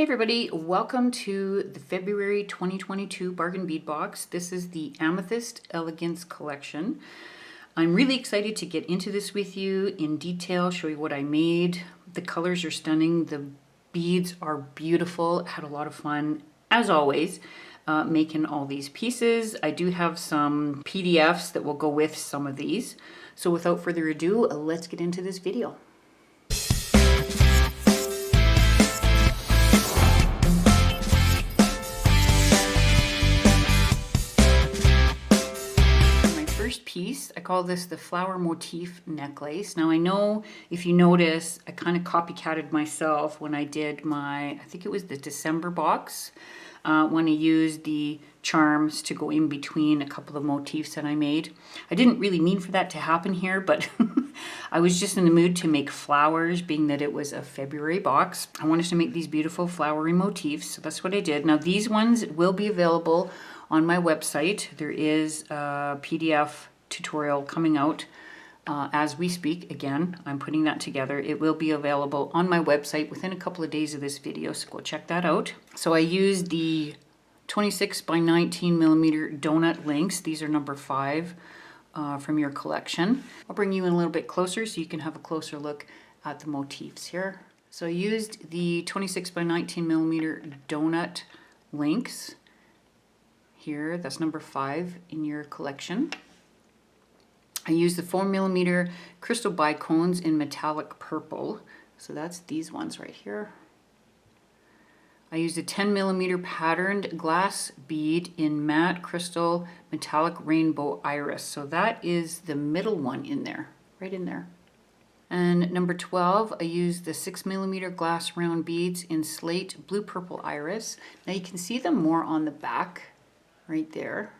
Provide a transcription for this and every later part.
everybody, welcome to the February 2022 Bargain Bead Box. This is the Amethyst Elegance collection. I'm really excited to get into this with you in detail, show you what I made. The colors are stunning, the beads are beautiful. I had a lot of fun, as always, making all these pieces. I do have some PDFs that will go with some of these. So without further ado, let's get into this video. Piece. I call this the flower motif necklace. Now I know if you notice, I kind of copycatted myself when I did my, I think it was the December box, when I used the charms to go in between a couple of motifs that I made. I didn't really mean for that to happen here, but I was just in the mood to make flowers, being that it was a February box. I wanted to make these beautiful flowery motifs, so that's what I did. Now these ones will be available on my website. There is a PDF tutorial coming out as we speak. Again, I'm putting that together. It will be available on my website within a couple of days of this video, so go check that out. So I used the 26 by 19 millimeter donut links. These are number 5 from your collection. I'll bring you in a little bit closer so you can have a closer look at the motifs here. So I used the 26 by 19 millimeter donut links here. That's number 5 in your collection. I used the 4mm crystal bicones in metallic purple. So that's these ones right here. I used a 10mm patterned glass bead in matte crystal metallic rainbow iris. So that is the middle one in there, right in there. And number 12, I used the 6mm glass round beads in slate blue purple iris. Now you can see them more on the back right there,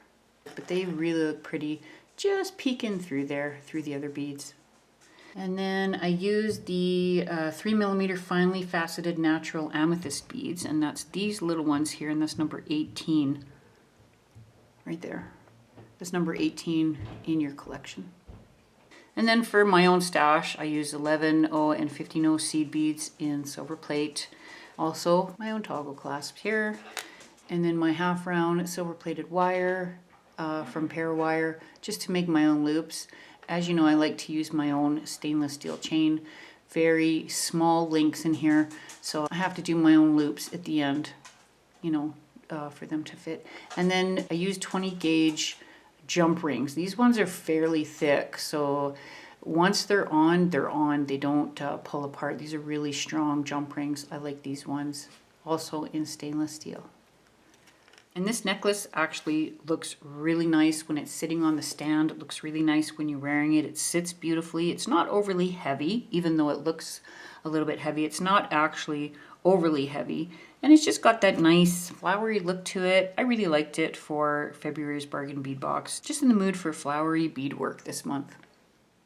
but they really look pretty, just peeking through there, through the other beads. And then I used the 3mm finely faceted natural amethyst beads, and that's these little ones here, and that's number 18 right there. That's number 18 in your collection. And then for my own stash, I used 11/0 and 15/0 seed beads in silver plate. Also my own toggle clasp here, and then my half round silver plated wire from Parawire, just to make my own loops. As you know, I like to use my own stainless steel chain. Very small links in here, so I have to do my own loops at the end, you know, for them to fit. And then I used 20 gauge jump rings. These ones are fairly thick, so once they're on, they're on. They don't pull apart. These are really strong jump rings. I like these ones, also in stainless steel. And this necklace actually looks really nice when it's sitting on the stand. It looks really nice when you're wearing it. It sits beautifully. It's not overly heavy, even though it looks a little bit heavy. It's not actually overly heavy. And it's just got that nice flowery look to it. I really liked it for February's Bargain Bead Box. Just in the mood for flowery beadwork this month.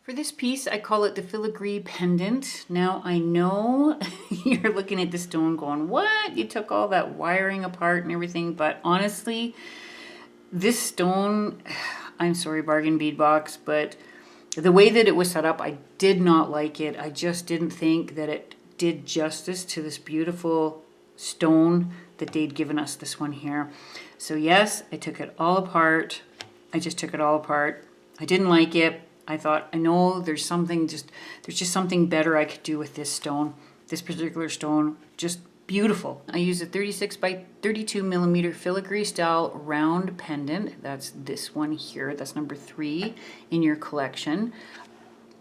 For this piece, I call it the Filigree Pendant. Now I know you're looking at the stone going, what? You took all that wiring apart and everything, but honestly, this stone, I'm sorry, Bargain Bead Box, but the way that it was set up, I did not like it. I just didn't think that it did justice to this beautiful stone that they'd given us, this one here. So yes, I took it all apart. I just took it all apart. I didn't like it. I thought, I know there's just something better I could do with this stone, this particular stone, just beautiful. I used a 36 by 32 millimeter filigree style round pendant. That's this one here. That's number 3 in your collection.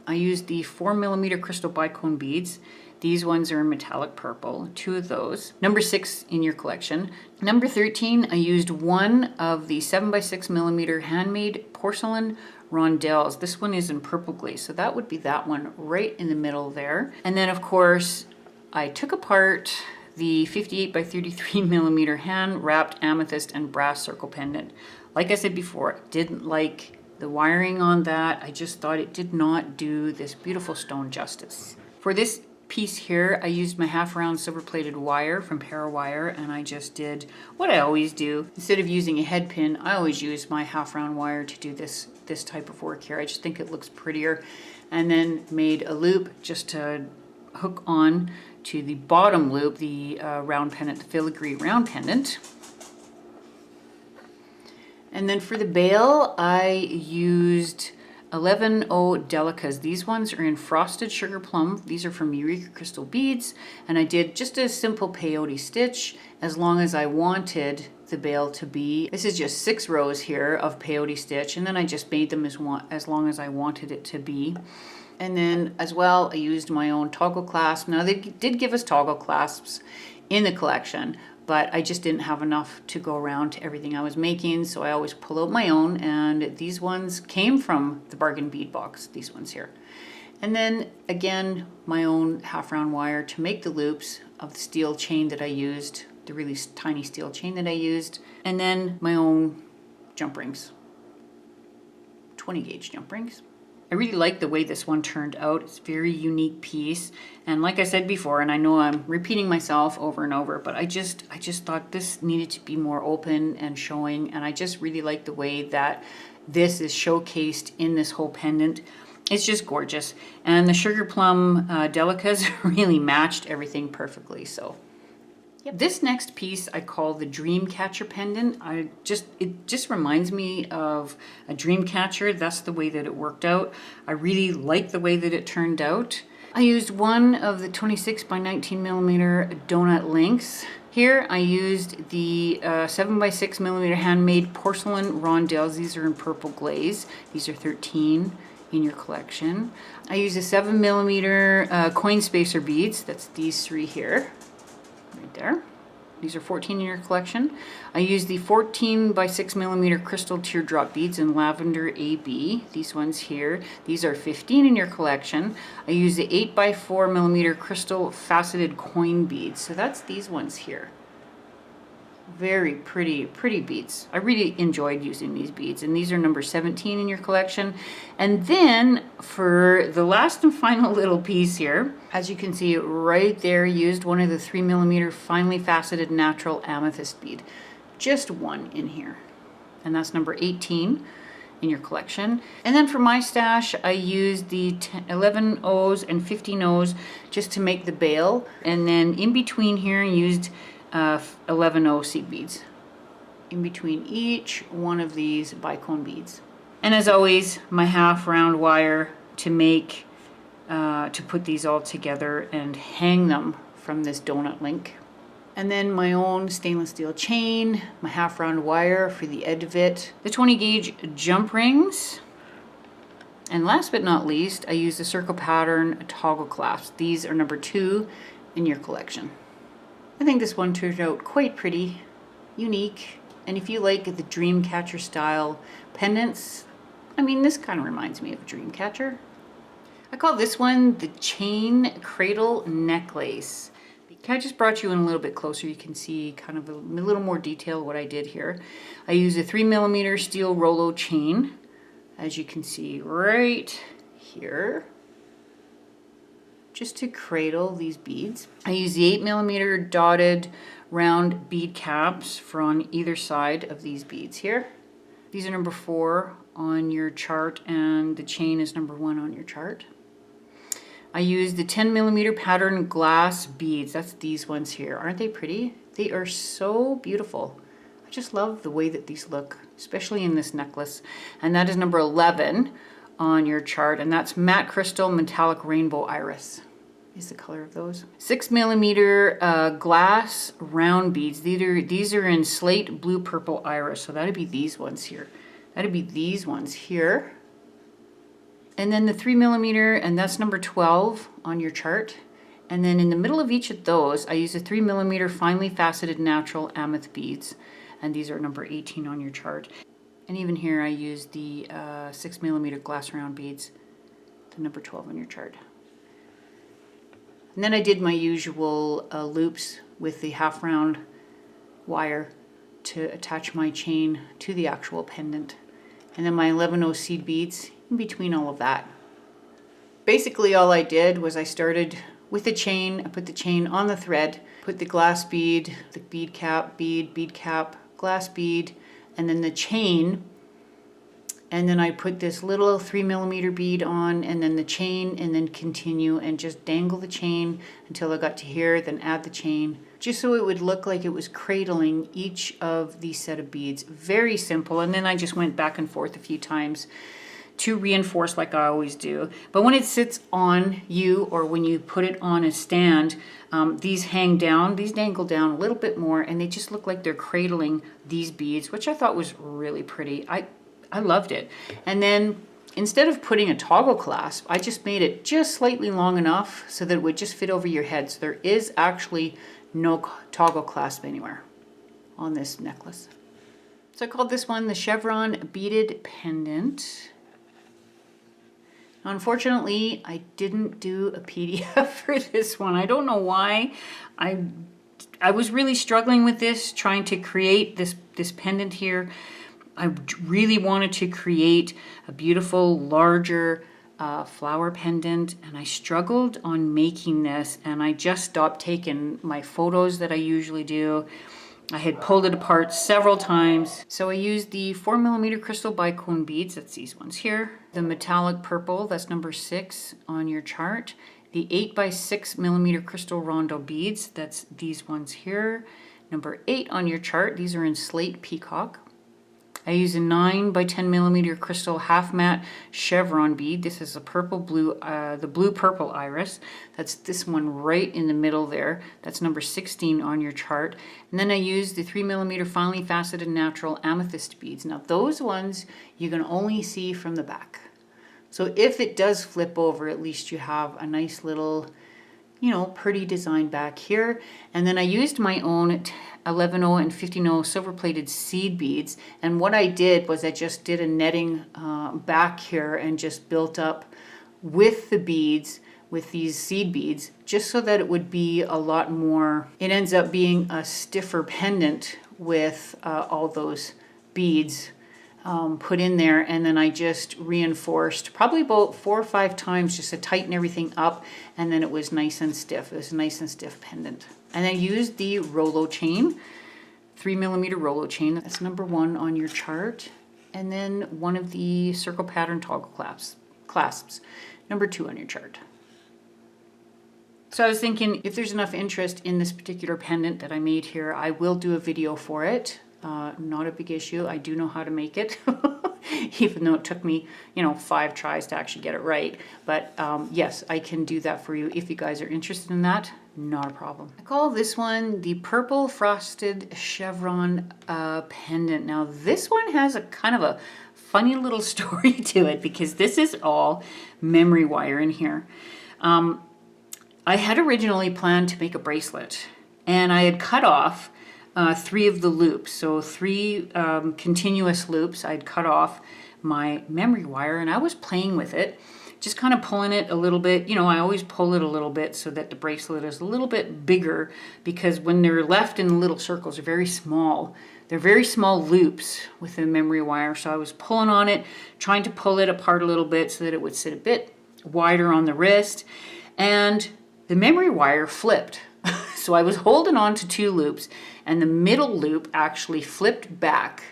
I used the 4mm crystal bicone beads. These ones are in metallic purple, 2 of those. Number 6 in your collection. Number 13, I used one of the 7 by 6 millimeter handmade porcelain rondelles. This one is in purple glaze, so that would be that one right in the middle there. And then of course, I took apart the 58 by 33 millimeter hand wrapped amethyst and brass circle pendant. Like I said before, I didn't like the wiring on that. I just thought it did not do this beautiful stone justice. For this piece here, I used my half round silver plated wire from Parawire, and I just did what I always do. Instead of using a head pin, I always use my half round wire to do this type of work here. I just think it looks prettier. And then made a loop just to hook on to the bottom loop, the round pendant, the filigree round pendant. And then for the bail, I used 11O Delicas. These ones are in Frosted Sugar Plum. These are from Eureka Crystal Beads. And I did just a simple peyote stitch as long as I wanted the bail to be. This is just 6 rows here of peyote stitch, and then I just made them as long as I wanted it to be. And then as well, I used my own toggle clasp. Now they did give us toggle clasps in the collection, but I just didn't have enough to go around to everything I was making, so I always pull out my own, and these ones came from the Bargain Bead Box, these ones here. And then again, my own half round wire to make the loops of the steel chain that I used, the really tiny steel chain that I used, and then my own jump rings, 20 gauge jump rings. I really like the way this one turned out. It's a very unique piece. And like I said before, and I know I'm repeating myself over and over, but I just thought this needed to be more open and showing. And I just really like the way that this is showcased in this whole pendant. It's just gorgeous. And the Sugar Plum Delicas really matched everything perfectly. So yep. This next piece I call the Dream Catcher pendant. It just reminds me of a dream catcher. That's the way that it worked out. I really like the way that it turned out. I used one of the 26 by 19 millimeter donut links. Here I used the 7 by 6 millimeter handmade porcelain rondelles. These are in purple glaze. These are 13 in your collection. I used a 7 millimeter coin spacer beads. That's these 3 here. Right there. These are 14 in your collection. I used the 14 by 6 millimeter crystal teardrop beads in lavender AB. These ones here. These are 15 in your collection. I used the 8 by 4 millimeter crystal faceted coin beads. So that's these ones here. Very pretty beads. I really enjoyed using these beads, and these are number 17 in your collection. And then for the last and final little piece here, as you can see right there, used one of the 3 millimeter finely faceted natural amethyst bead. Just one in here, and that's number 18 in your collection. And then for my stash, I used the 11 O's and 15 O's just to make the bail, and then in between here I used 11O seed beads in between each one of these bicone beads. And as always, my half round wire to make to put these all together and hang them from this donut link. And then my own stainless steel chain, my half round wire for the edge of it, the 20 gauge jump rings, and last but not least, I used the circle pattern toggle clasps. These are number 2 in your collection. I think this one turned out quite pretty, unique, and if you like the dream catcher style pendants, I mean, this kind of reminds me of a dream catcher. I call this one the Chain Cradle Necklace. I just brought you in a little bit closer. You can see kind of a little more detail what I did here. I used a 3 millimeter steel Rollo chain, as you can see right here, just to cradle these beads. I use the 8 millimeter dotted round bead caps for on either side of these beads here. These are number 4 on your chart, and the chain is number 1 on your chart. I used the 10 millimeter pattern glass beads. That's these ones here. Aren't they pretty? They are so beautiful. I just love the way that these look, especially in this necklace. And that is number 11 on your chart, and that's matte crystal metallic rainbow iris is the color of those. 6 millimeter glass round beads. These are in slate blue purple iris, so that'd be these ones here. That'd be these ones here. And then the 3 millimeter, and that's number 12 on your chart. And then in the middle of each of those, I use a 3 millimeter finely faceted natural amethyst beads, and these are number 18 on your chart. And even here I use the 6 millimeter glass round beads, the number 12 on your chart. And then I did my usual loops with the half round wire to attach my chain to the actual pendant. And then my 11O seed beads in between all of that. Basically all I did was I started with the chain, I put the chain on the thread, put the glass bead, the bead cap, glass bead, and then the chain and then I put this little 3mm bead on, and then the chain, and then continue and just dangle the chain until I got to here, then add the chain, just so it would look like it was cradling each of these set of beads. Very simple. And then I just went back and forth a few times to reinforce like I always do. But when it sits on you, or when you put it on a stand, these hang down, these dangle down a little bit more, and they just look like they're cradling these beads, which I thought was really pretty. I loved it. And then instead of putting a toggle clasp, I just made it just slightly long enough so that it would just fit over your head. So there is actually no toggle clasp anywhere on this necklace. So I called this one the Chevron Beaded Pendant. Unfortunately, I didn't do a PDF for this one. I don't know why. I was really struggling with this, trying to create this pendant here. I really wanted to create a beautiful, larger flower pendant, and I struggled on making this, and I just stopped taking my photos that I usually do. I had pulled it apart several times. So I used the 4mm crystal bicone beads, that's these ones here. The metallic purple, that's number 6 on your chart. The 8x6mm crystal rondo beads, that's these ones here. Number 8 on your chart, these are in slate peacock. I use a 9x10mm crystal half matte chevron bead. This is a purple blue, the blue purple iris. That's this one right in the middle there. That's number 16 on your chart. And then I use the 3mm finely faceted natural amethyst beads. Now those ones you can only see from the back. So if it does flip over, at least you have a nice little, you know, pretty design back here. And then I used my own 11/0 and 15/0 silver plated seed beads, and what I did was I just did a netting back here and just built up with the beads, with these seed beads, just so that it would be a lot more, it ends up being a stiffer pendant with all those beads put in there. And then I just reinforced probably about 4 or 5 times just to tighten everything up, and then it was nice and stiff. It was a nice and stiff pendant. And I used the Rolo chain, 3mm Rolo chain. That's number 1 on your chart. And then one of the circle pattern toggle clasps, number 2 on your chart. So I was thinking, if there's enough interest in this particular pendant that I made here, I will do a video for it. Not a big issue. I do know how to make it, even though it took me, you know, 5 tries to actually get it right. But yes, I can do that for you if you guys are interested in that. Not a problem. I call this one the Purple Frosted Chevron Pendant. Now this one has a kind of a funny little story to it, because this is all memory wire in here. I had originally planned to make a bracelet, and I had cut off 3 of the loops. So 3 continuous loops. I'd cut off my memory wire, and I was playing with it, just kind of pulling it a little bit. You know, I always pull it a little bit so that the bracelet is a little bit bigger, because when they're left in little circles, they're very small. They're very small loops with the memory wire. So I was pulling on it, trying to pull it apart a little bit so that it would sit a bit wider on the wrist, and the memory wire flipped. So I was holding on to 2 loops, and the middle loop actually flipped back.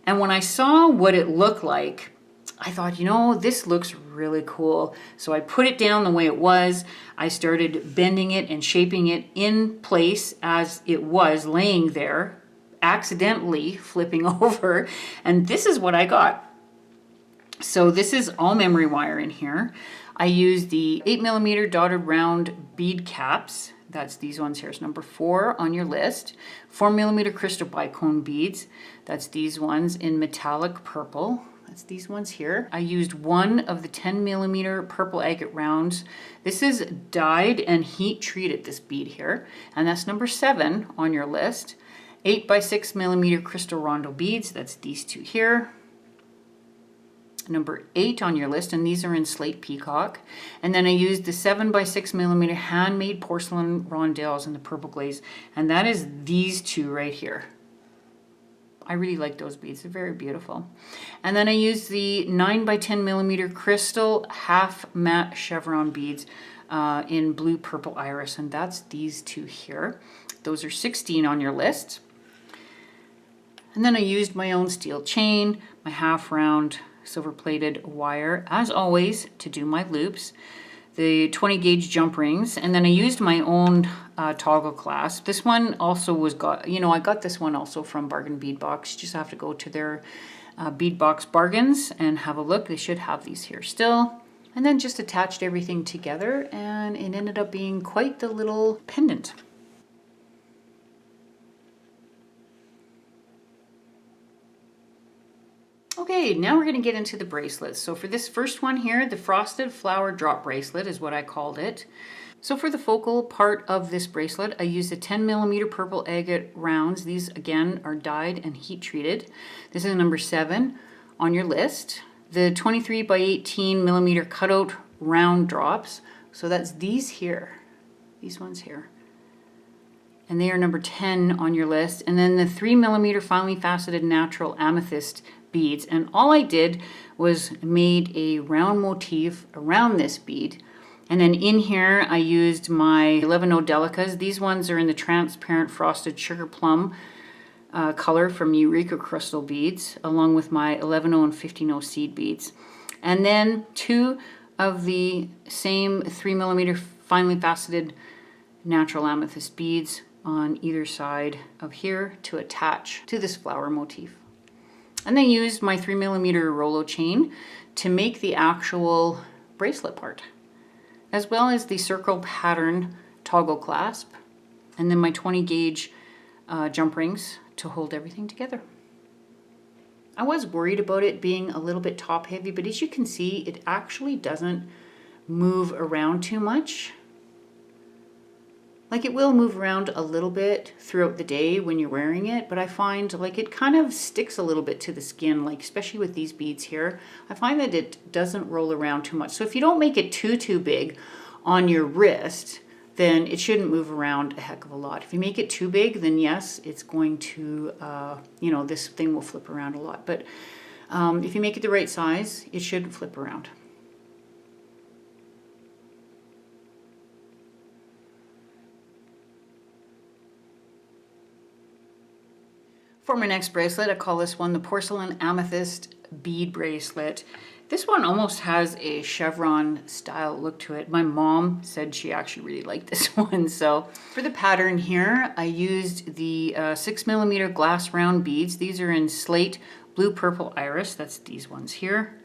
And when I saw what it looked like, I thought, you know, this looks really cool. So I put it down the way it was. I started bending it and shaping it in place as it was laying there, accidentally flipping over. And this is what I got. So this is all memory wire in here. I used the 8mm dotted round bead caps. That's these ones here. It's number 4 on your list. 4mm crystal bicone beads. That's these ones in metallic purple. That's these ones here. I used 1 of the 10mm purple agate rounds. This is dyed and heat treated, this bead here. And that's number 7 on your list. 8x6mm crystal rondo beads. That's these 2 here. Number 8 on your list, and these are in slate peacock. And then I used the 7x6mm handmade porcelain rondelles in the purple glaze, and that is these 2 right here. I really like those beads, they're very beautiful. And then I used the 9x10mm crystal half matte chevron beads in blue purple iris, and that's these 2 here. Those are 16 on your list. And then I used my own steel chain, my half round silver plated wire, as always, to do my loops, the 20 gauge jump rings, and then I used my own toggle clasp. This one also I got this one also from Bargain Bead Box. You just have to go to their bead box bargains and have a look. They should have these here still. And then just attached everything together, and it ended up being quite the little pendant. Okay, now we're going to get into the bracelets. So for this first one here, the frosted flower drop bracelet is what I called it. So for the focal part of this bracelet, I used a 10mm purple agate rounds. These again are dyed and heat treated. This is number 7 on your list. The 23 by 18mm cutout round drops. So that's these here, these ones here. And they are number 10 on your list. And then the 3mm finely faceted natural amethyst beads. And all I did was made a round motif around this bead. And then in here I used my 11O Delicas. These ones are in the transparent frosted sugar plum color from Eureka Crystal beads, along with my 11O and 15O seed beads. And then 2 of the same 3mm finely faceted natural amethyst beads on either side of here to attach to this flower motif. And then used my 3mm Rolo chain to make the actual bracelet part, as well as the circle pattern toggle clasp, and then my 20 gauge jump rings to hold everything together. I was worried about it being a little bit top heavy, but as you can see, it actually doesn't move around too much. Like, it will move around a little bit throughout the day when you're wearing it, but I find like it kind of sticks a little bit to the skin, like especially with these beads here. I find that it doesn't roll around too much. So if you don't make it too big on your wrist, then it shouldn't move around a heck of a lot. If you make it too big, then yes, it's going to, this thing will flip around a lot. But if you make it the right size, it shouldn't flip around. For my next bracelet, I call this one the Porcelain Amethyst Bead Bracelet. This one almost has a chevron style look to it. My mom said she actually really liked this one. So for the pattern here, I used the 6mm glass round beads. These are in slate blue purple iris. That's these ones here.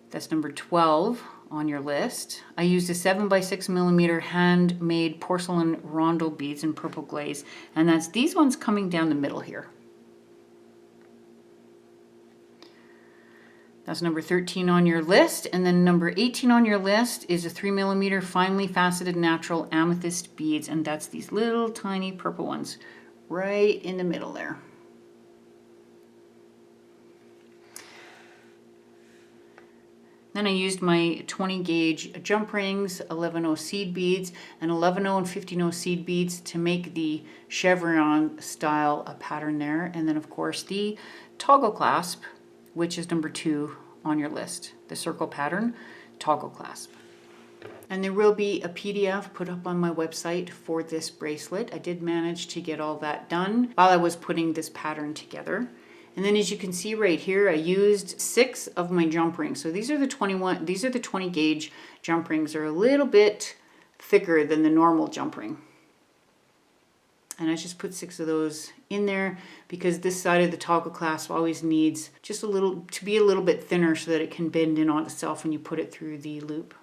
That's number 12 on your list. I used a 7 by 6mm handmade porcelain rondo beads in purple glaze, and that's these ones coming down the middle here. That's number 13 on your list, and then number 18 on your list is a 3mm finely faceted natural amethyst beads, and that's these little tiny purple ones right in the middle there. Then I used my 20 gauge jump rings, 11O seed beads, and 11O and 15O seed beads to make the chevron style pattern there. And then of course the toggle clasp, which is number 2 on your list, the circle pattern toggle clasp. And there will be a PDF put up on my website for this bracelet. I did manage to get all that done while I was putting this pattern together. And then as you can see right here, I used 6 of my jump rings. So these are the 20 gauge jump rings. They're a little bit thicker than the normal jump ring. And I just put 6 of those in there because this side of the toggle clasp always needs just a little, to be a little bit thinner so that it can bend in on itself when you put it through the loop.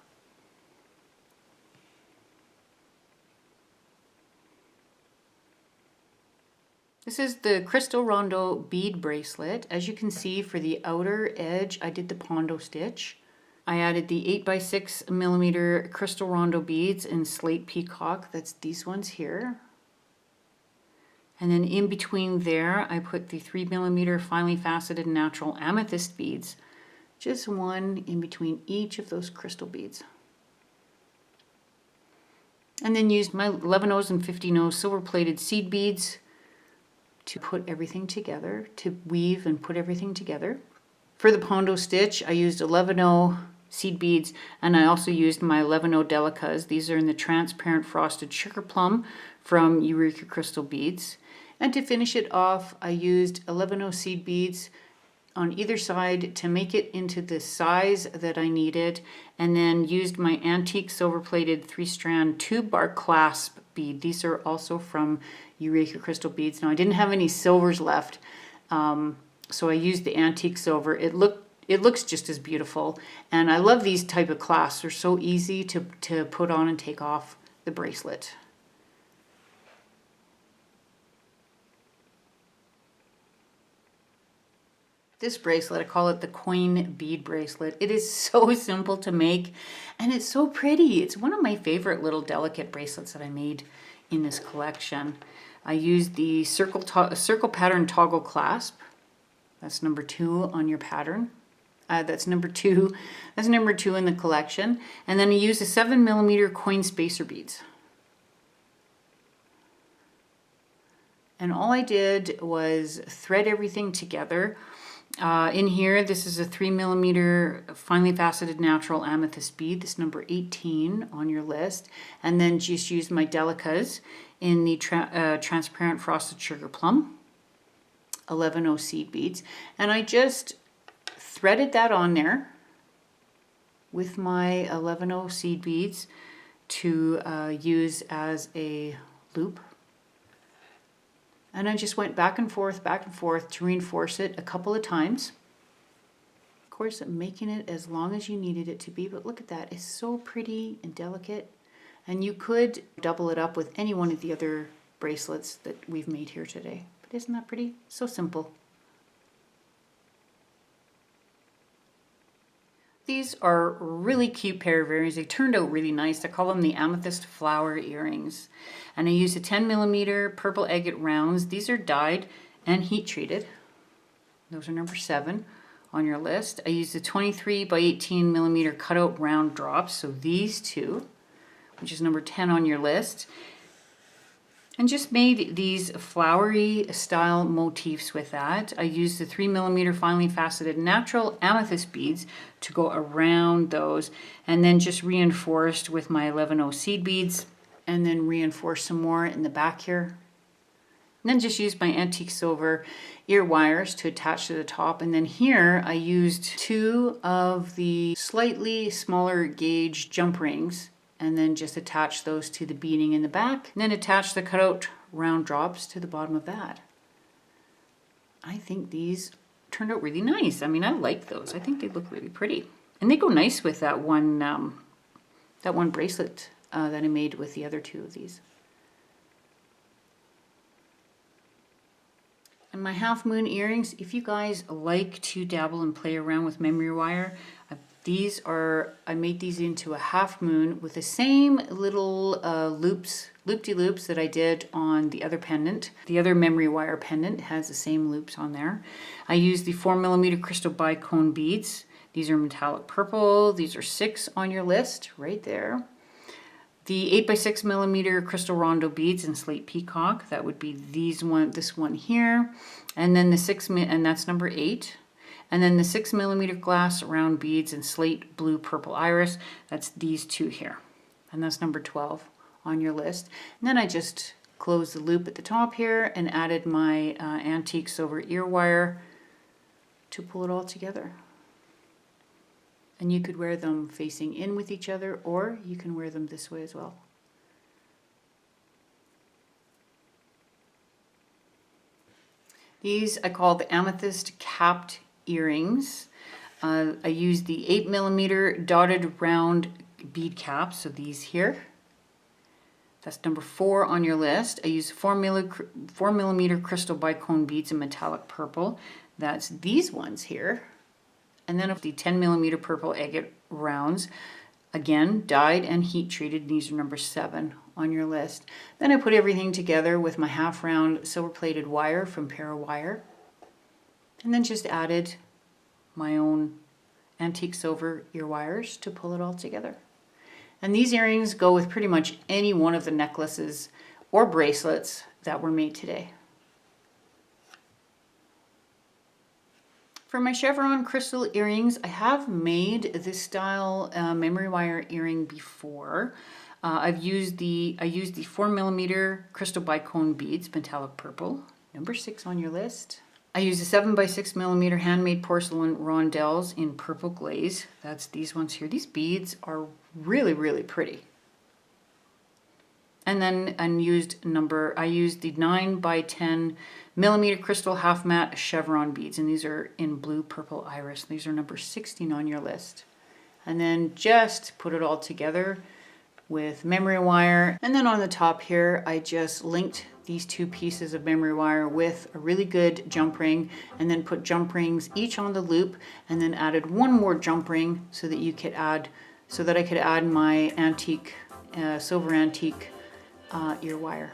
This is the Crystalondo bead bracelet. As you can see, for the outer edge, I did the pondo stitch. I added the 8 by 6mm Crystalondo beads in slate peacock. That's these ones here. And then in between there, I put the 3mm finely faceted natural amethyst beads. Just one in between each of those crystal beads. And then used my 11Os and 15Os silver plated seed beads to put everything together, to weave and put everything together. For the pondo stitch, I used 11O seed beads, and I also used my 11O Delicas. These are in the transparent frosted sugar plum from Eureka Crystal beads. And to finish it off, I used 11 seed beads on either side to make it into the size that I needed, and then used my antique silver plated 3-strand 2-bar clasp bead. These are also from Eureka Crystal Beads. Now I didn't have any silvers left, so I used the antique silver. It looks just as beautiful, and I love these type of clasps. They're so easy to put on and take off the bracelet. This bracelet, I call it the coin bead bracelet. It is so simple to make, and it's so pretty. It's one of my favorite little delicate bracelets that I made in this collection. I used the circle pattern toggle clasp. That's number 2 on your pattern. That's number 2. That's number 2 in the collection. And then I used the 7mm coin spacer beads. And all I did was thread everything together. In here, this is a 3mm finely faceted natural amethyst bead. This number 18 on your list. And then just use my delicas in the transparent frosted sugar plum, 11 seed beads. And I just threaded that on there with my 11 seed beads to use as a loop. And I just went back and forth to reinforce it a couple of times. Of course, I'm making it as long as you needed it to be, but look at that. It's so pretty and delicate. And you could double it up with any one of the other bracelets that we've made here today. But isn't that pretty? So simple. These are a really cute pair of earrings. They turned out really nice. I call them the Amethyst flower earrings. And I used a 10mm purple agate rounds. These are dyed and heat treated. Those are number 7 on your list. I used a 23x18mm cutout round drops. So these two, which is number 10 on your list. And just made these flowery style motifs with that. I used the 3mm finely faceted natural amethyst beads to go around those, and then just reinforced with my 11 seed beads, and then reinforced some more in the back here. And then just used my antique silver ear wires to attach to the top. And then here I used 2 of the slightly smaller gauge jump rings, and then just attach those to the beading in the back, and then attach the cutout round drops to the bottom of that. I think these turned out really nice. I mean, I like those. I think they look really pretty, and they go nice with that one bracelet that I made with the other 2 of these. And my half moon earrings, if you guys like to dabble and play around with memory wire, I made these into a half moon with the same little loop-de-loops that I did on the other pendant. The other memory wire pendant has the same loops on there. I used the 4mm crystal bicone beads. These are metallic purple. These are 6 on your list right there. The 8x6mm Crystalondo beads in slate peacock. That would be this one here, and then and that's number 8. And then the 6mm glass round beads in slate blue purple iris. That's these 2 here. And that's number 12 on your list. And then I just closed the loop at the top here and added my antique silver ear wire to pull it all together. And you could wear them facing in with each other, or you can wear them this way as well. These I call the amethyst capped earrings. I used the 8mm dotted round bead caps, so these here. That's number 4 on your list. I used 4mm crystal bicone beads in metallic purple. That's these ones here. And then of the 10mm purple agate rounds, again dyed and heat treated. These are number 7 on your list. Then I put everything together with my half round silver plated wire from Para Wire. And then just added my own antique silver ear wires to pull it all together. And these earrings go with pretty much any one of the necklaces or bracelets that were made today. For my chevron crystal earrings, I have made this style memory wire earring before. I used the 4mm crystal bicone beads, metallic purple, number 6 on your list. I used the 7x6mm handmade porcelain rondelles in purple glaze. That's these ones here. These beads are really, really pretty. And then I used the 9x10mm crystal half matte chevron beads, and these are in blue, purple, iris. These are number 16 on your list. And then just put it all together with memory wire. And then on the top here, I just linked these 2 pieces of memory wire with a really good jump ring, and then put jump rings each on the loop, and then added 1 more jump ring so that I could add my antique, silver antique ear wire.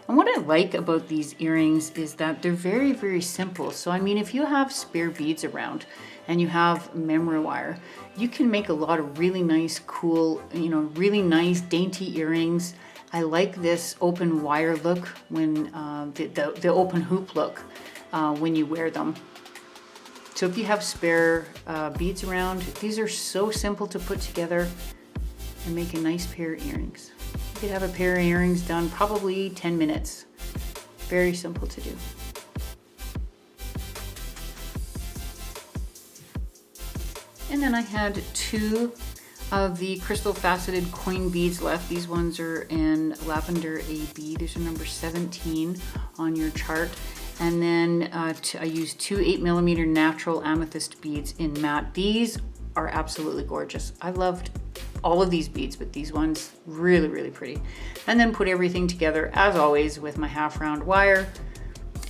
And what I like about these earrings is that they're very, very simple. So I mean, if you have spare beads around and you have memory wire, you can make a lot of really nice, cool, really nice dainty earrings. I like this open wire look when the open hoop look when you wear them. So if you have spare beads around, these are so simple to put together and make a nice pair of earrings. You could have a pair of earrings done probably 10 minutes. Very simple to do. And then I had 2 of the crystal faceted coin beads left. These ones are in lavender AB. These are number 17 on your chart. And then I used 2 8mm natural amethyst beads in matte. These are absolutely gorgeous. I loved all of these beads, but these ones really, really pretty. And then put everything together as always with my half round wire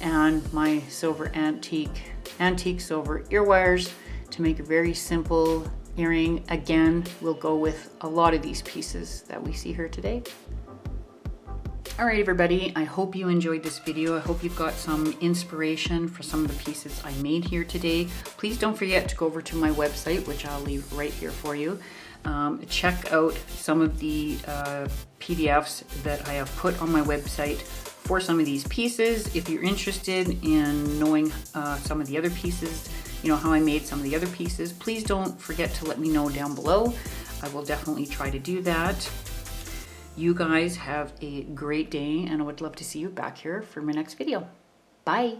and my silver antique silver ear wires to make a very simple earring. Again, will go with a lot of these pieces that we see here today. All right, everybody, I hope you enjoyed this video. I hope you've got some inspiration for some of the pieces I made here today. Please don't forget to go over to my website, which I'll leave right here for you. Check out some of the PDFs that I have put on my website for some of these pieces. If you're interested in knowing some of the other pieces, how I made some of the other pieces, please don't forget to let me know down below. I will definitely try to do that. You guys have a great day, and I would love to see you back here for my next video. Bye.